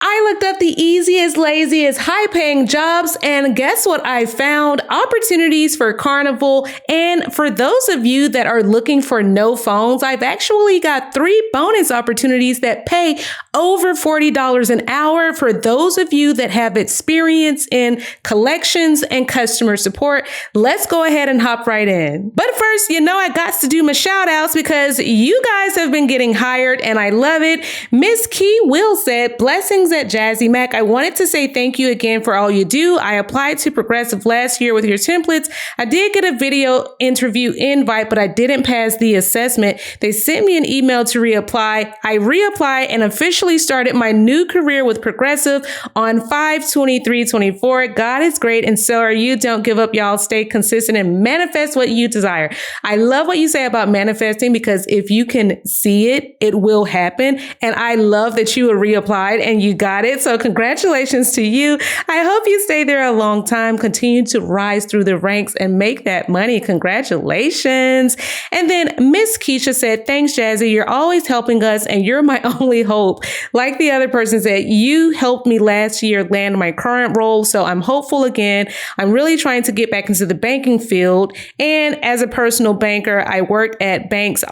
I looked up the easiest, laziest, high-paying jobs, and guess what I found? Opportunities for Carnival. And for those of you that are looking for no phones, I've actually got 3 bonus opportunities that pay over $40 an hour for those of you that have experience in collections and customer support. Let's go ahead and hop right in. But first, I got to do my shout outs because you guys have been getting hired and I love it. Miss Key Will said, blessings at Jazzy Mac. I wanted to say thank you again for all you do. I applied to Progressive last year with your templates. I did get a video interview invite, but I didn't pass the assessment. They sent me an email to reapply. I reapplied and officially started my new career with Progressive on 5/23/24. God is great and so are you. Don't give up, y'all. Stay consistent and manifest what you desire. I love what you say about manifesting because if you can see it, it will happen. And I love that you reapplied and you got it. So congratulations to you. I hope you stay there a long time, continue to rise through the ranks and make that money. Congratulations. And then Miss Keisha said, thanks, Jazzy. You're always helping us and you're my only hope. Like the other person said, you helped me last year land my current role. So I'm hopeful again. I'm really trying to get back into the banking field. And as a personal banker, I worked at banks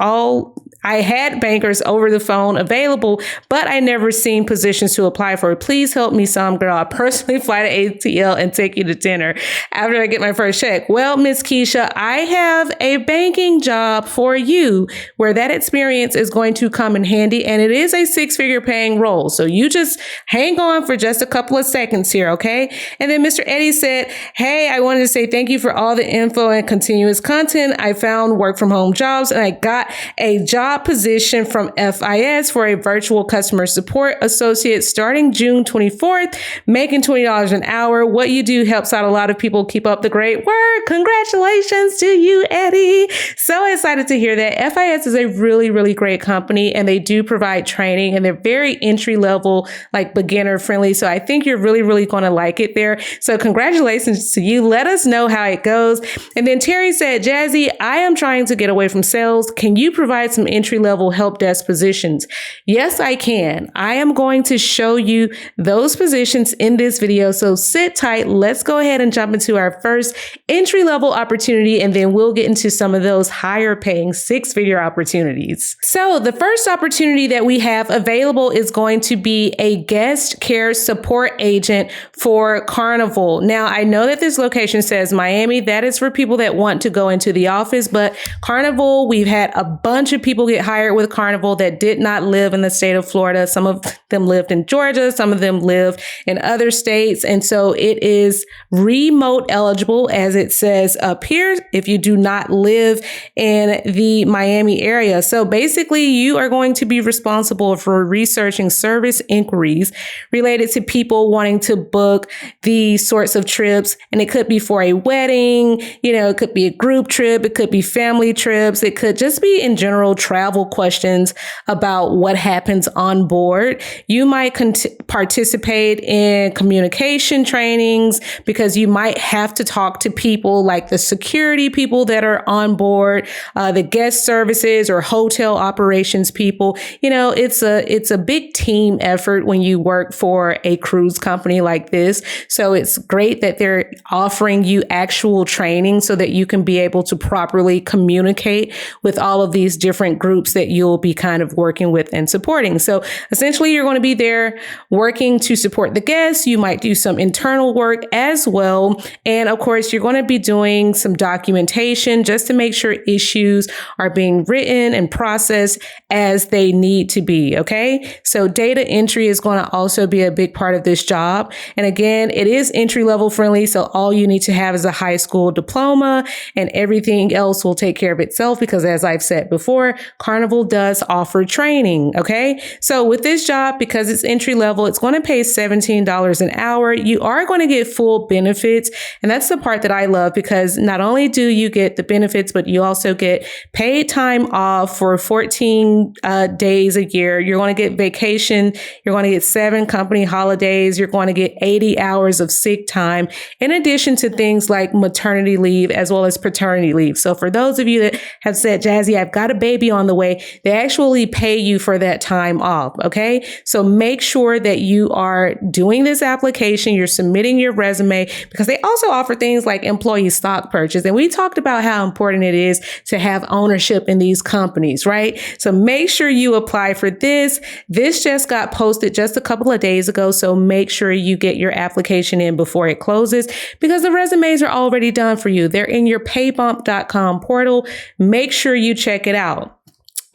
I had bankers over the phone available, but I never seen positions to apply for. Please help me some, girl. I'll personally fly to ATL and take you to dinner after I get my first check. Well, Miss Keisha, I have a banking job for you where that experience is going to come in handy, and it is a 6-figure paying role. So you just hang on for just a couple of seconds here, okay? And then Mr. Eddie said, hey, I wanted to say thank you for all the info and continuous content. I found work from home jobs, and I got a job position from FIS for a virtual customer support associate starting June 24th, making $20 an hour. What you do helps out a lot of people. Keep up the great work. Congratulations to you, Eddie. So excited to hear that. FIS is a really, really great company and they do provide training and they're very entry level, like beginner friendly. So I think you're really, really going to like it there. So congratulations to you. Let us know how it goes. And then Terry said, Jazzy, I am trying to get away from sales. Can you provide some entry-level help desk positions? Yes, I can. I am going to show you those positions in this video. So sit tight. Let's go ahead and jump into our first entry-level opportunity, and then we'll get into some of those higher paying 6-figure opportunities. So the first opportunity that we have available is going to be a guest care support agent for Carnival. Now, I know that this location says Miami. That is for people that want to go into the office, but Carnival, we've had a bunch of people get hired with Carnival that did not live in the state of Florida. Some of them lived in Georgia. Some of them live in other states. And so it is remote eligible, as it says up here, if you do not live in the Miami area. So basically, you are going to be responsible for researching service inquiries related to people wanting to book these sorts of trips. And it could be for a wedding, it could be a group trip, it could be family trips, it could just be in general travel questions about what happens on board. You might participate in communication trainings because you might have to talk to people like the security people that are on board, the guest services or hotel operations people. It's a big team effort when you work for a cruise company like this. So it's great that they're offering you actual training so that you can be able to properly communicate with all of these different groups that you'll be kind of working with and supporting. So essentially, you're going to be there working to support the guests. You might do some internal work as well. And of course, you're going to be doing some documentation just to make sure issues are being written and processed as they need to be. Okay. So data entry is going to also be a big part of this job. And again, it is entry level friendly. So all you need to have is a high school diploma and everything else will take care of itself because as I've said before, Carnival does offer training. Okay. So with this job, because it's entry level, it's going to pay $17 an hour. You are going to get full benefits. And that's the part that I love because not only do you get the benefits, but you also get paid time off for 14 days a year. You're going to get vacation. You're going to get 7 company holidays. You're going to get 80 hours of sick time, in addition to things like maternity leave as well as paternity leave. So for those of you that have said, Jazzy, I've got a baby on the way, they actually pay you for that time off. Okay. So make sure that that you are doing this application, you're submitting your resume, because they also offer things like employee stock purchase. And we talked about how important it is to have ownership in these companies, right? So make sure you apply for this. This just got posted just a couple of days ago. So make sure you get your application in before it closes, because the resumes are already done for you. They're in your paybump.com portal. Make sure you check it out.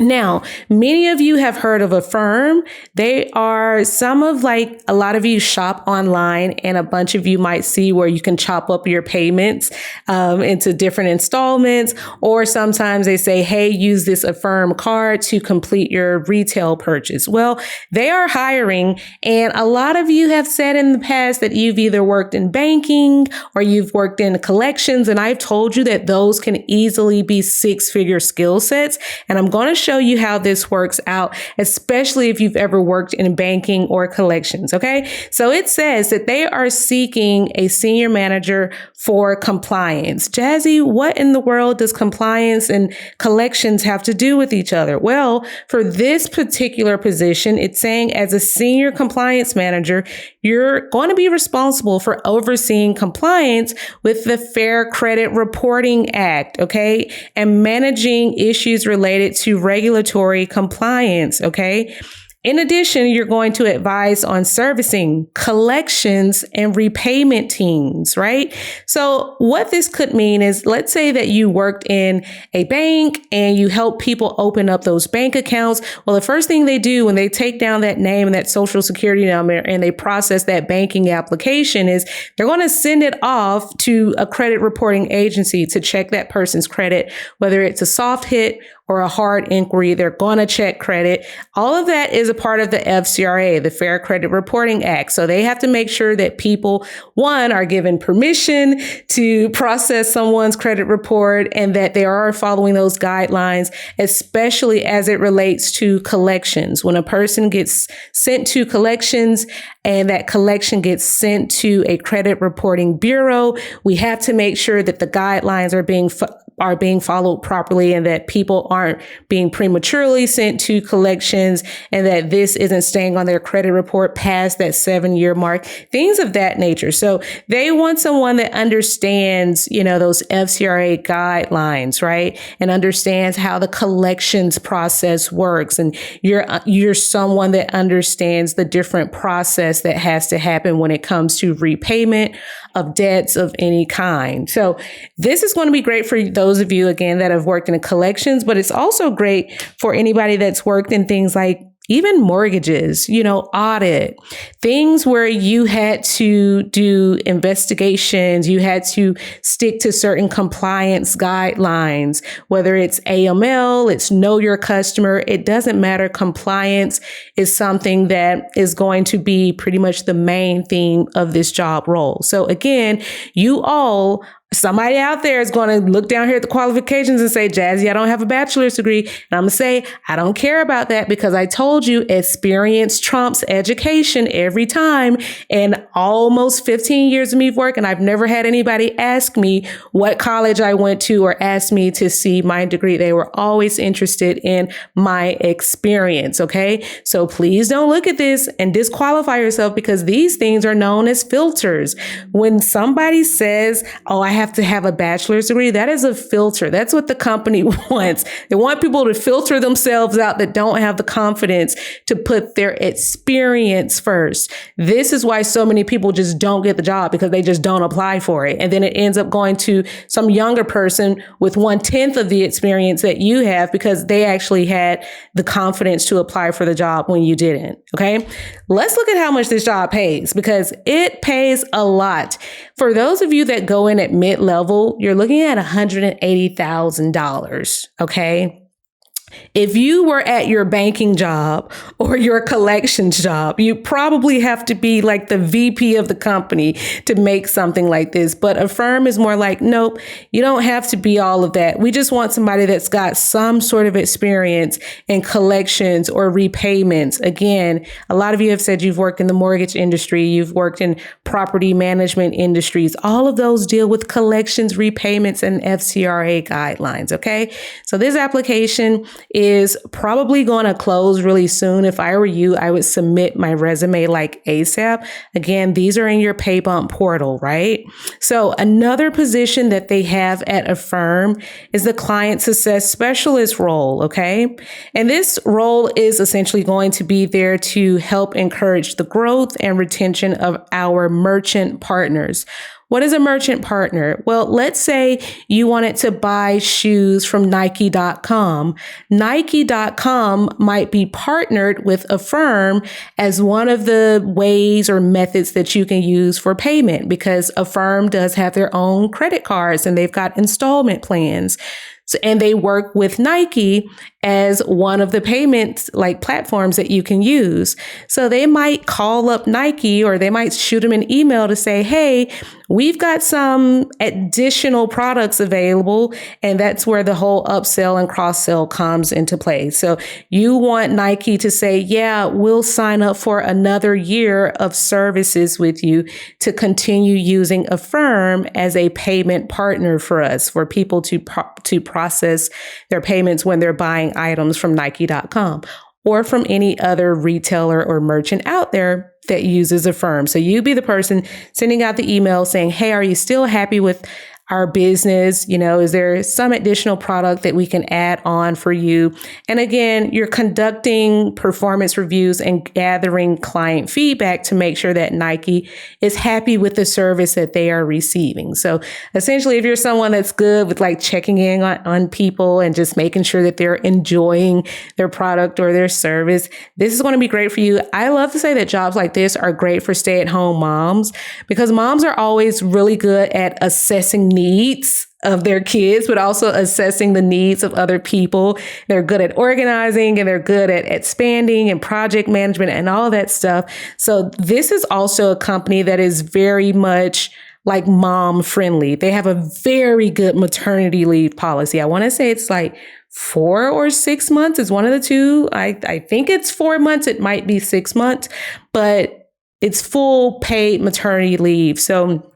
Now, many of you have heard of Affirm. They are a lot of you shop online, and a bunch of you might see where you can chop up your payments into different installments, or sometimes they say, hey, use this Affirm card to complete your retail purchase. Well, they are hiring, and a lot of you have said in the past that you've either worked in banking or you've worked in collections, and I've told you that those can easily be six-figure skill sets, and I'm going to show you how this works out, especially if you've ever worked in banking or collections. Okay. So it says that they are seeking a senior manager for compliance. Jazzy, what in the world does compliance and collections have to do with each other? Well, for this particular position, it's saying as a senior compliance manager, you're going to be responsible for overseeing compliance with the Fair Credit Reporting Act, okay, and managing issues related to regulatory compliance, okay? In addition, you're going to advise on servicing, collections, and repayment teams, right? So what this could mean is, let's say that you worked in a bank and you help people open up those bank accounts. Well, the first thing they do when they take down that name and that social security number and they process that banking application is they're going to send it off to a credit reporting agency to check that person's credit, whether it's a soft hit or a hard inquiry. They're going to check credit. All of that is a part of the FCRA, the Fair Credit Reporting Act. So they have to make sure that people, one, are given permission to process someone's credit report and that they are following those guidelines, especially as it relates to collections. When a person gets sent to collections and that collection gets sent to a credit reporting bureau, we have to make sure that the guidelines are being followed properly and that people aren't being prematurely sent to collections and that this isn't staying on their credit report past that 7-year mark, things of that nature. So they want someone that understands, those FCRA guidelines, right? And understands how the collections process works. And you're someone that understands the different process that has to happen when it comes to repayment of debts of any kind. So this is going to be great for those of you, again, that have worked in collections, but it's also great for anybody that's worked in things like even mortgages, audit, things where you had to do investigations, you had to stick to certain compliance guidelines, whether it's AML, it's know your customer, it doesn't matter. Compliance is something that is going to be pretty much the main theme of this job role. So again, somebody out there is going to look down here at the qualifications and say, Jazzy, I don't have a bachelor's degree. And I'm going to say, I don't care about that because I told you experience trumps education every time. And almost 15 years of me working, I've never had anybody ask me what college I went to or ask me to see my degree. They were always interested in my experience. Okay. So please don't look at this and disqualify yourself because these things are known as filters. When somebody says, oh, I have to have a bachelor's degree, that is a filter. That's what the company wants. They want people to filter themselves out that don't have the confidence to put their experience first. This is why so many people just don't get the job because they just don't apply for it. And then it ends up going to some younger person with 1/10 of the experience that you have because they actually had the confidence to apply for the job when you didn't. Okay. Let's look at how much this job pays because it pays a lot. For those of you that go in at mid-level, you're looking at $180,000. Okay. If you were at your banking job or your collections job, you probably have to be like the VP of the company to make something like this. But Affirm is more like, nope, you don't have to be all of that. We just want somebody that's got some sort of experience in collections or repayments. Again, a lot of you have said you've worked in the mortgage industry, you've worked in property management industries. All of those deal with collections, repayments, and FCRA guidelines. Okay. So this application, is probably going to close really soon. If I were you, I would submit my resume like ASAP. Again, these are in your pay bump portal, right? So another position that they have at Affirm is the client success specialist role, okay? And this role is essentially going to be there to help encourage the growth and retention of our merchant partners. What is a merchant partner? Well, let's say you wanted to buy shoes from Nike.com. Nike.com might be partnered with Affirm as one of the ways or methods that you can use for payment, because Affirm does have their own credit cards and they've got installment plans. And they work with Nike as one of the payments like platforms that you can use. So they might call up Nike or they might shoot them an email to say, hey, we've got some additional products available. And that's where the whole upsell and cross sell comes into play. So you want Nike to say, yeah, we'll sign up for another year of services with you to continue using Affirm as a payment partner for us, for people to process their payments when they're buying items from Nike.com or from any other retailer or merchant out there that uses Affirm. So you be the person sending out the email saying, hey, are you still happy with our business? You know, is there some additional product that we can add on for you? And again, you're conducting performance reviews and gathering client feedback to make sure that Nike is happy with the service that they are receiving. So essentially, if you're someone that's good with like checking in on people and just making sure that they're enjoying their product or their service, this is going to be great for you. I love to say that jobs like this are great for stay-at-home moms, because moms are always really good at assessing needs of their kids, but also assessing the needs of other people. They're good at organizing and they're good at expanding and project management and all of that stuff. So this is also a company that is very much like mom friendly. They have a very good maternity leave policy. I want to say it's like 4 or 6 months. It's one of the two. I think it's 4 months. It might be 6 months, but it's full paid maternity leave. So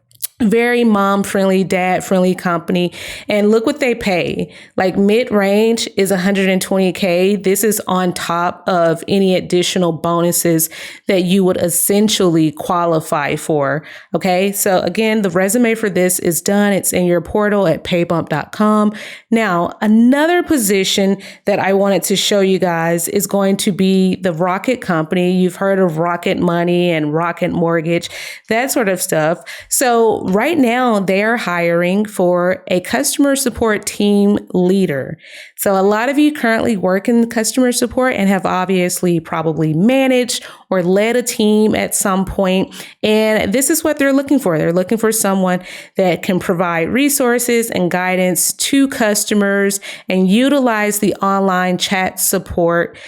very mom friendly, dad friendly company. And look what they pay. Like mid-range is $120K. This is on top of any additional bonuses that you would essentially qualify for. Okay. So again, the resume for this is done. It's in your portal at paybump.com. Now, another position that I wanted to show you guys is going to be the Rocket Company. You've heard of Rocket Money and Rocket Mortgage, that sort of stuff. So right now, they are hiring for a customer support team leader. So a lot of you currently work in customer support and have obviously probably managed or led a team at some point. And this is what they're looking for. They're looking for someone that can provide resources and guidance to customers and utilize the online chat support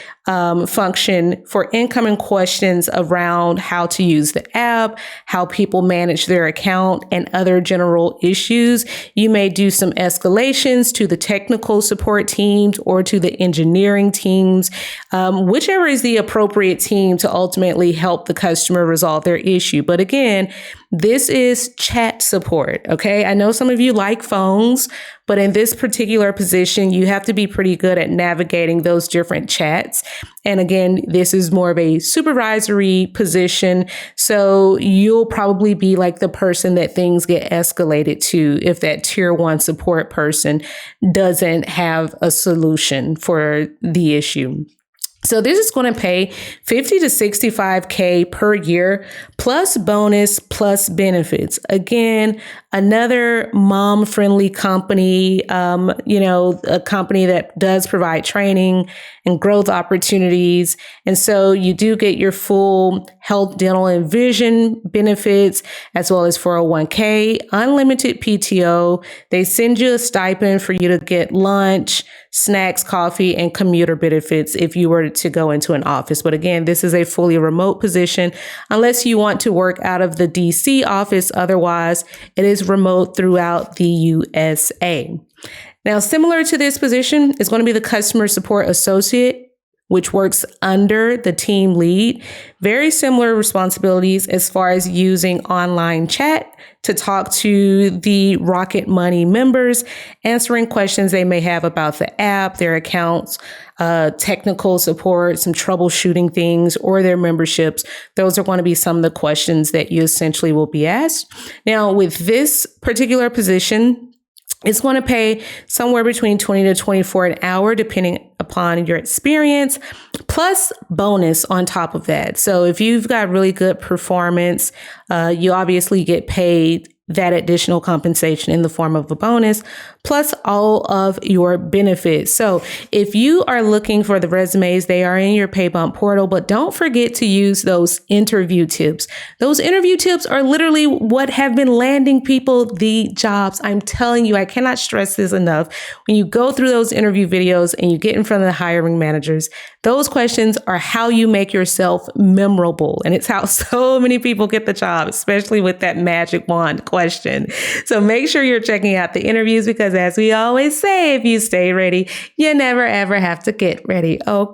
function for incoming questions around how to use the app, how people manage their account, and other general issues. You may do some escalations to the technical support teams or to the engineering teams, whichever is the appropriate team to ultimately help the customer resolve their issue. But again, this is chat support, okay? I know some of you like phones, but in this particular position, you have to be pretty good at navigating those different chats. And again, this is more of a supervisory position. So you'll probably be like the person that things get escalated to if that tier 1 support person doesn't have a solution for the issue. So this is going to pay 50 to 65K per year, plus bonus, plus benefits. Again, another mom-friendly company, a company that does provide training and growth opportunities. And so you do get your full health, dental, and vision benefits, as well as 401k, unlimited PTO. They send you a stipend for you to get lunch, snacks, coffee, and commuter benefits if you were to go into an office. But again, this is a fully remote position unless you want to work out of the DC office. Otherwise, it is remote throughout the USA. Now, similar to this position is going to be the customer support associate which works under the team lead. Very similar responsibilities as far as using online chat to talk to the Rocket Money members, answering questions they may have about the app, their accounts, technical support, some troubleshooting things, or their memberships. Those are going to be some of the questions that you essentially will be asked. Now, with this particular position, it's going to pay somewhere between 20 to 24 an hour, depending upon your experience, plus bonus on top of that. So if you've got really good performance, you obviously get paid that additional compensation in the form of a bonus, plus all of your benefits. So if you are looking for the resumes, they are in your pay bump portal, but don't forget to use those interview tips. Those interview tips are literally what have been landing people the jobs. I'm telling you, I cannot stress this enough. When you go through those interview videos and you get in front of the hiring managers, those questions are how you make yourself memorable. And it's how so many people get the job, especially with that magic wand question. So make sure you're checking out the interviews because, as we always say, if you stay ready, you never ever have to get ready. Oh,